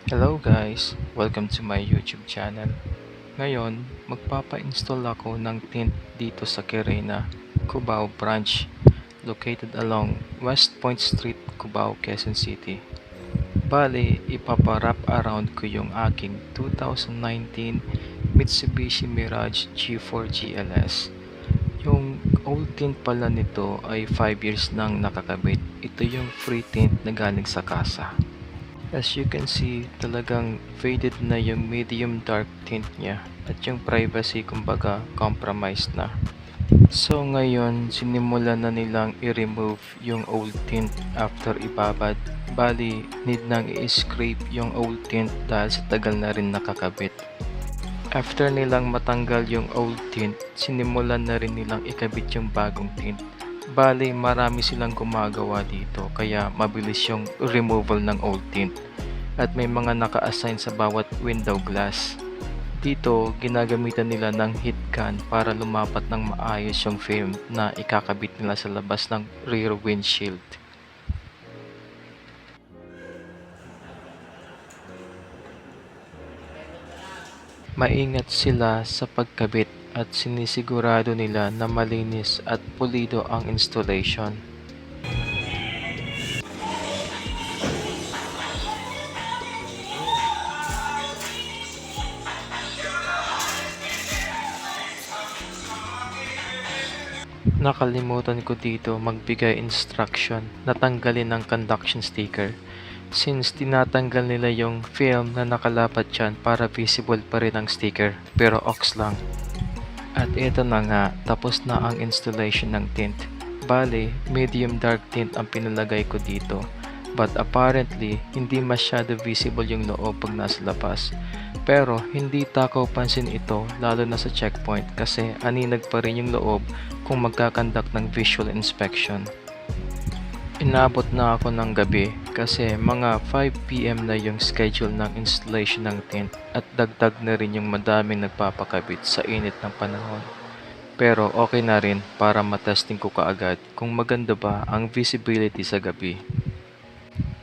Hello guys! Welcome to my YouTube channel. Ngayon, magpapa-install ako ng tint dito sa Quirena, Cubao branch, located along West Point Street, Cubao, Quezon City. Bali, ipapa-wrap around ko yung aking 2019 Mitsubishi Mirage G4 GLS. Yung old tint pala nito ay 5 years nang nakakabit. Ito yung free tint na galing sa kasa. As you can see, talagang faded na yung medium dark tint niya at yung privacy kumbaga compromised na. So ngayon, sinimula na nilang i-remove yung old tint after ibabad. Bali, need nang i-scrape yung old tint dahil sa tagal na rin nakakabit. After nilang matanggal yung old tint, sinimulan na rin nilang ikabit yung bagong tint. Bali, marami silang gumagawa dito kaya mabilis yung removal ng old tint at may mga naka-assign sa bawat window glass. Dito, ginagamitan nila ng heat gun para lumapat ng maayos yung film na ikakabit nila sa labas ng rear windshield. Maingat sila sa pagkabit at sinisigurado nila na malinis at pulido ang installation. Nakalimutan ko dito magbigay instruction na tanggalin ang conduction sticker since tinatanggal nila yung film na nakalapat dyan para visible pa rin ang sticker pero ox lang. At ito na nga, tapos na ang installation ng tint. Bale, medium dark tint ang pinalagay ko dito. But apparently, hindi masyado visible yung loob pag nasa labas. Pero hindi takaw pansin ito lalo na sa checkpoint kasi aninag pa rin yung loob kung magkakandak ng visual inspection. Inabot na ako ng gabi kasi mga 5 PM na yung schedule ng installation ng tint at dagdag na rin yung madaming nagpapakabit sa init ng panahon. Pero okay na rin para matesting ko kaagad kung maganda ba ang visibility sa gabi.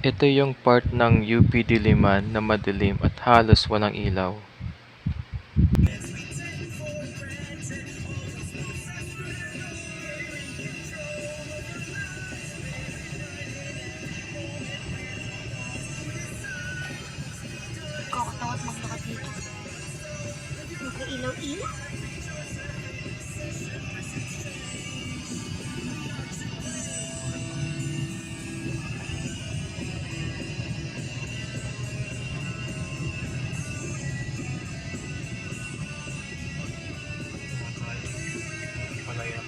Ito yung part ng UP Diliman na madilim at halos walang ilaw. Nakakatakot maglakad dito. Magkailaw-ilaw.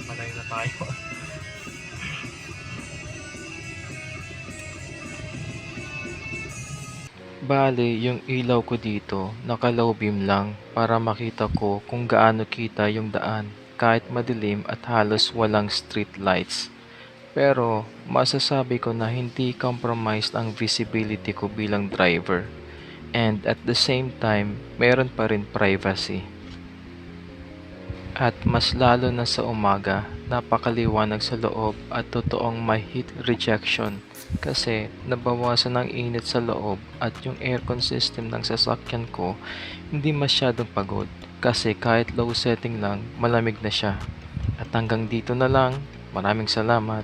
Palay na tayo. Bale, yung ilaw ko dito, naka-low beam lang para makita ko kung gaano kita yung daan kahit madilim at halos walang street lights. Pero masasabi ko na hindi compromised ang visibility ko bilang driver. And at the same time, meron pa rin privacy. At mas lalo na sa umaga, napakaliwanag sa loob at totoong may heat rejection kasi nabawasan ng init sa loob at yung aircon system ng sasakyan ko hindi masyadong pagod kasi kahit low setting lang malamig na siya. At hanggang dito na lang, maraming salamat.